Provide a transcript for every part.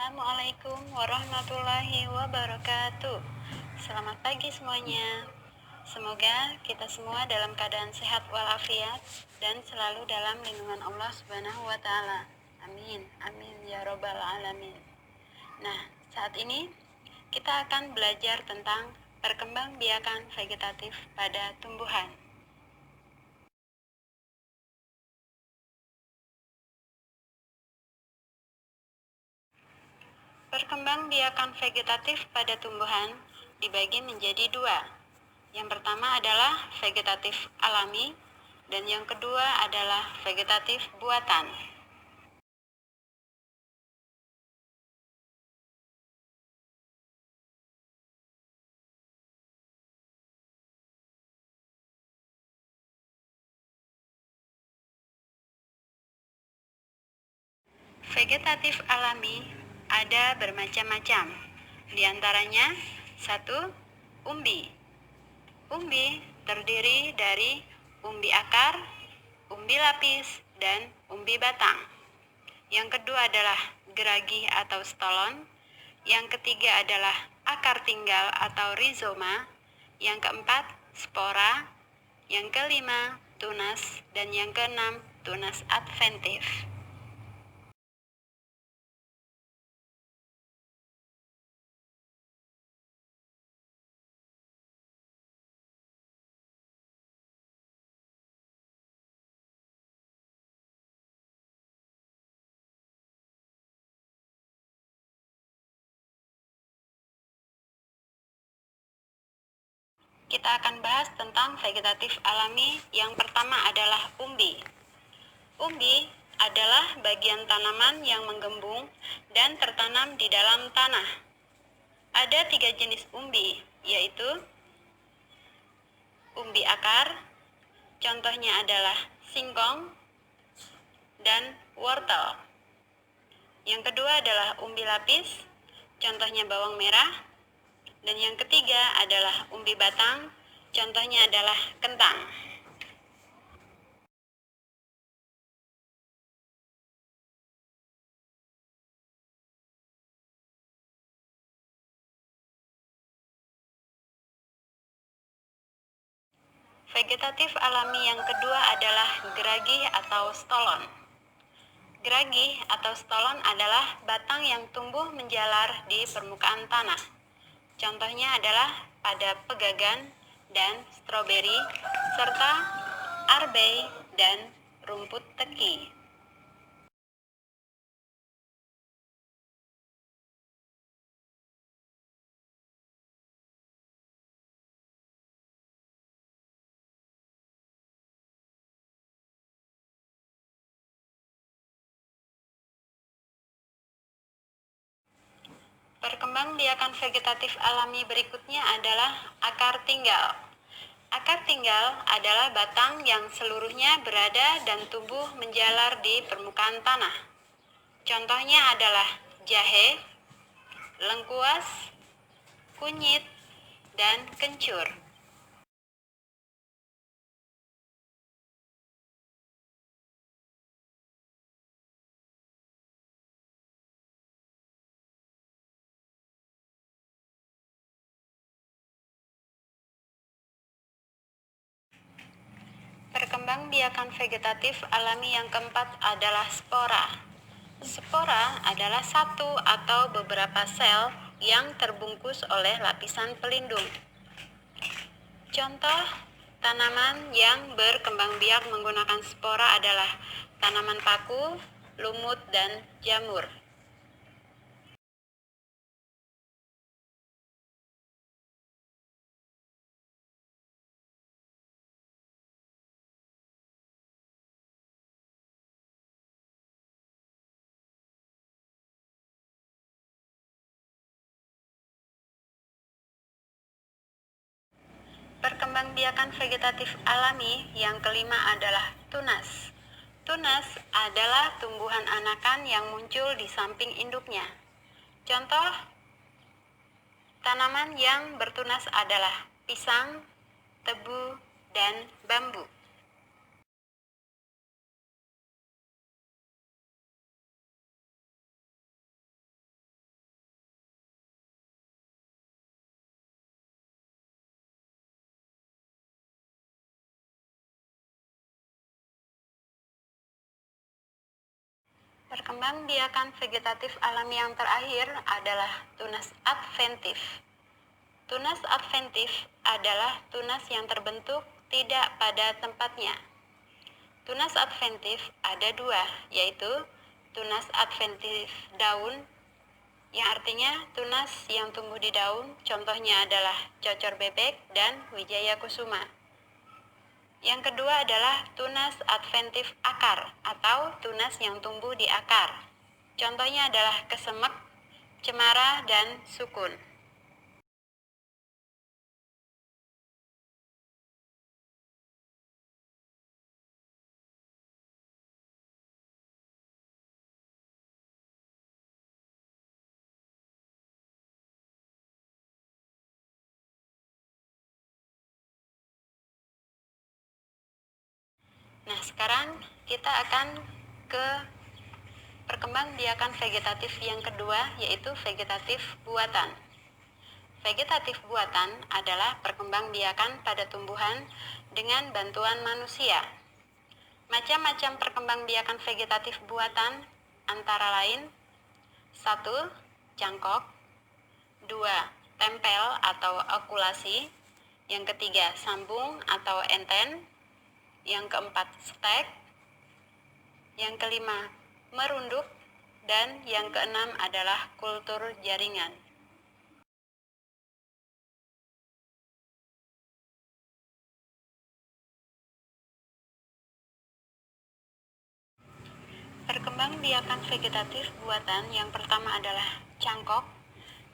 Assalamualaikum warahmatullahi wabarakatuh. Selamat pagi semuanya. Semoga kita semua dalam keadaan sehat walafiat dan selalu dalam lindungan Allah Subhanahu wa taala. Amin. Amin ya robbal alamin. Nah, saat ini kita akan belajar tentang perkembangbiakan vegetatif pada tumbuhan. Perkembangbiakan vegetatif pada tumbuhan dibagi menjadi dua. Yang pertama adalah vegetatif alami dan yang kedua adalah vegetatif buatan. Vegetatif alami ada bermacam-macam. Di antaranya, 1. Umbi. Umbi terdiri dari umbi akar, umbi lapis, dan umbi batang. Yang kedua adalah geragi atau stolon. Yang ketiga adalah akar tinggal atau rizoma. Yang keempat, spora. Yang kelima, tunas. Dan yang keenam, tunas adventif. Kita akan bahas tentang vegetatif alami. Yang pertama adalah umbi. Umbi adalah bagian tanaman yang menggembung dan tertanam di dalam tanah. Ada 3 jenis umbi, yaitu umbi akar, contohnya adalah singkong, dan wortel. Yang kedua adalah umbi lapis, contohnya bawang merah. Dan yang ketiga adalah umbi batang, contohnya adalah kentang. Vegetatif alami yang kedua adalah geragi atau stolon. Geragi atau stolon adalah batang yang tumbuh menjalar di permukaan tanah. Contohnya adalah pada pegagan dan stroberi, serta arbei dan rumput teki. Perkembangbiakan vegetatif alami berikutnya adalah akar tinggal. Akar tinggal adalah batang yang seluruhnya berada dan tumbuh menjalar di permukaan tanah. Contohnya adalah jahe, lengkuas, kunyit, dan kencur. Perkembangbiakan vegetatif alami yang keempat adalah spora. Spora adalah satu atau beberapa sel yang terbungkus oleh lapisan pelindung. Contoh tanaman yang berkembang biak menggunakan spora adalah tanaman paku, lumut, dan jamur. Perkembangbiakan vegetatif alami yang kelima adalah tunas. Tunas adalah tumbuhan anakan yang muncul di samping induknya. Contoh tanaman yang bertunas adalah pisang, tebu, dan bambu. Perkembangbiakan vegetatif alami yang terakhir adalah tunas adventif. Tunas adventif adalah tunas yang terbentuk tidak pada tempatnya. Tunas adventif ada dua, yaitu tunas adventif daun, yang artinya tunas yang tumbuh di daun, contohnya adalah cocor bebek dan wijaya kusuma. Yang kedua adalah tunas adventif akar atau tunas yang tumbuh di akar. Contohnya adalah kesemek, cemara, dan sukun. Nah, sekarang kita akan ke perkembangbiakan vegetatif yang kedua, yaitu vegetatif buatan. Vegetatif buatan adalah perkembangbiakan pada tumbuhan dengan bantuan manusia. Macam-macam perkembangbiakan vegetatif buatan antara lain: 1. Cangkok, 2. Tempel atau okulasi, yang ketiga sambung atau enten, yang keempat stek, yang kelima merunduk, dan yang keenam adalah kultur jaringan. Perkembangbiakan vegetatif buatan yang pertama adalah cangkok.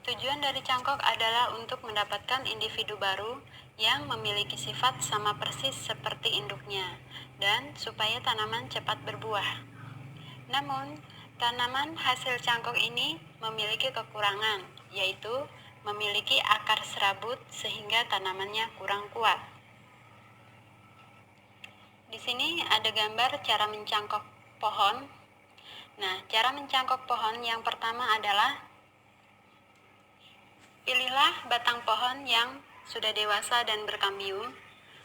Tujuan dari cangkok adalah untuk mendapatkan individu baru yang memiliki sifat sama persis seperti induknya, dan supaya tanaman cepat berbuah. Namun, tanaman hasil cangkok ini memiliki kekurangan, yaitu memiliki akar serabut sehingga tanamannya kurang kuat. Di sini ada gambar cara mencangkok pohon. Nah, cara mencangkok pohon yang pertama adalah pilihlah batang pohon yang sudah dewasa dan berkambium.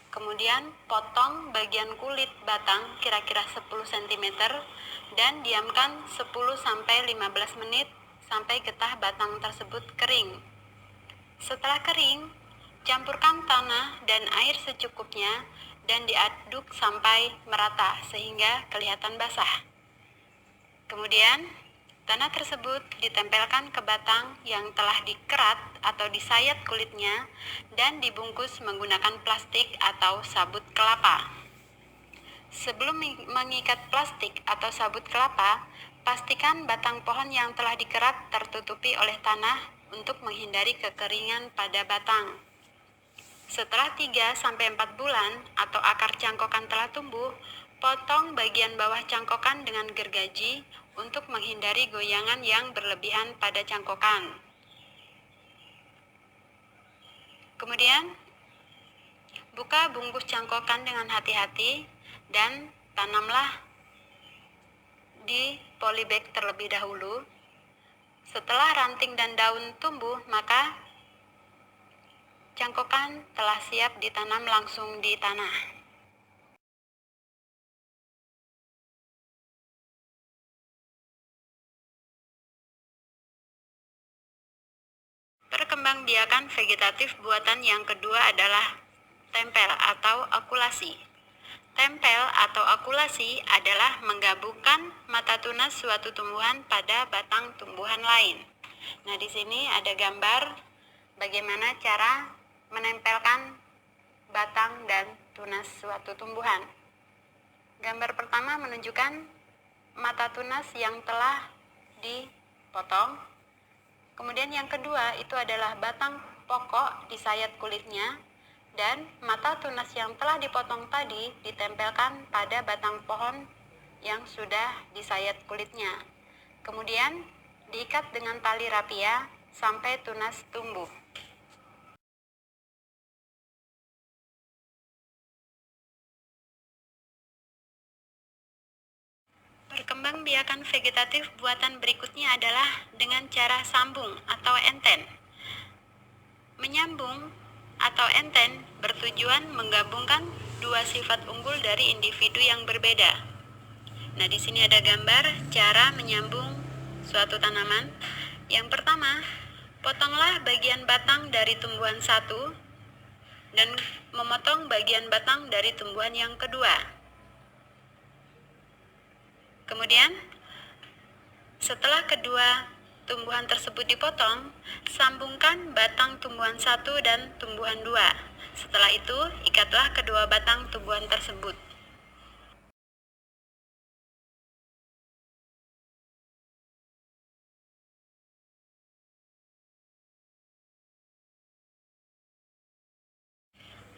Kemudian potong bagian kulit batang kira-kira 10 cm dan diamkan 10-15 menit sampai getah batang tersebut kering. Setelah kering, campurkan tanah dan air secukupnya dan diaduk sampai merata sehingga kelihatan basah. Kemudian, tanah tersebut ditempelkan ke batang yang telah dikerat atau disayat kulitnya dan dibungkus menggunakan plastik atau sabut kelapa. Sebelum mengikat plastik atau sabut kelapa, pastikan batang pohon yang telah dikerat tertutupi oleh tanah untuk menghindari kekeringan pada batang. Setelah 3-4 bulan atau akar cangkokan telah tumbuh, potong bagian bawah cangkokan dengan gergaji untuk menghindari goyangan yang berlebihan pada cangkokan. Kemudian, buka bungkus cangkokan dengan hati-hati dan tanamlah di polybag terlebih dahulu. Setelah ranting dan daun tumbuh, maka cangkokan telah siap ditanam langsung di tanah. Perkembangbiakan vegetatif buatan yang kedua adalah tempel atau okulasi. Tempel atau okulasi adalah menggabungkan mata tunas suatu tumbuhan pada batang tumbuhan lain. Nah, di sini ada gambar bagaimana cara menempelkan batang dan tunas suatu tumbuhan. Gambar pertama menunjukkan mata tunas yang telah dipotong. Kemudian yang kedua itu adalah batang pokok disayat kulitnya, dan mata tunas yang telah dipotong tadi ditempelkan pada batang pohon yang sudah disayat kulitnya. Kemudian diikat dengan tali rapia sampai tunas tumbuh. Perkembangbiakan vegetatif buatan berikutnya adalah dengan cara sambung atau enten. Menyambung atau enten bertujuan menggabungkan dua sifat unggul dari individu yang berbeda. Nah, di sini ada gambar cara menyambung suatu tanaman. Yang pertama, potonglah bagian batang dari tumbuhan satu dan memotong bagian batang dari tumbuhan yang kedua. Kemudian, setelah kedua tumbuhan tersebut dipotong, sambungkan batang tumbuhan satu dan tumbuhan dua. Setelah itu, ikatlah kedua batang tumbuhan tersebut.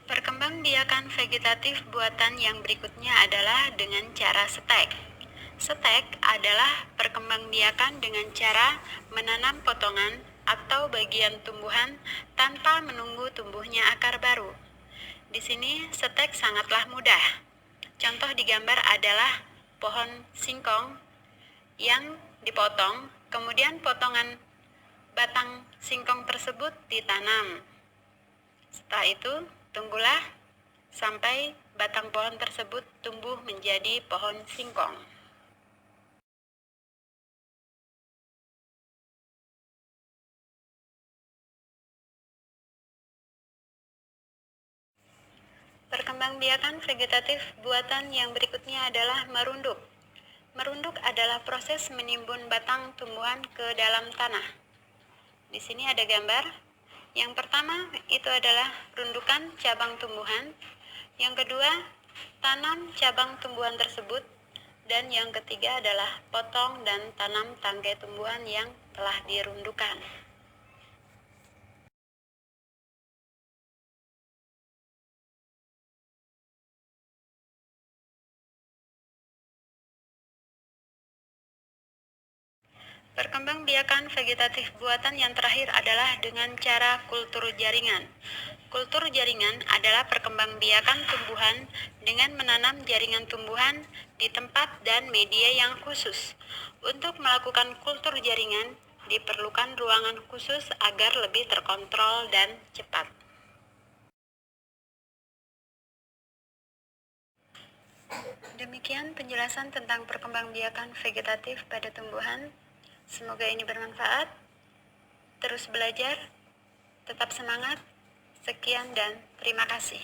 Perkembangbiakan vegetatif buatan yang berikutnya adalah dengan cara stek. Stek adalah perkembangbiakan dengan cara menanam potongan atau bagian tumbuhan tanpa menunggu tumbuhnya akar baru. Di sini stek sangatlah mudah. Contoh di gambar adalah pohon singkong yang dipotong, kemudian potongan batang singkong tersebut ditanam. Setelah itu, tunggulah sampai batang pohon tersebut tumbuh menjadi pohon singkong. Perkembangbiakan vegetatif buatan yang berikutnya adalah merunduk. Merunduk adalah proses menimbun batang tumbuhan ke dalam tanah. Di sini ada gambar. Yang pertama itu adalah rundukan cabang tumbuhan. Yang kedua, tanam cabang tumbuhan tersebut. Dan yang ketiga adalah potong dan tanam tangkai tumbuhan yang telah dirundukan. Perkembangbiakan vegetatif buatan yang terakhir adalah dengan cara kultur jaringan. Kultur jaringan adalah perkembangbiakan tumbuhan dengan menanam jaringan tumbuhan di tempat dan media yang khusus. Untuk melakukan kultur jaringan, diperlukan ruangan khusus agar lebih terkontrol dan cepat. Demikian penjelasan tentang perkembangbiakan vegetatif pada tumbuhan. Semoga ini bermanfaat. Terus belajar, tetap semangat. Sekian dan terima kasih.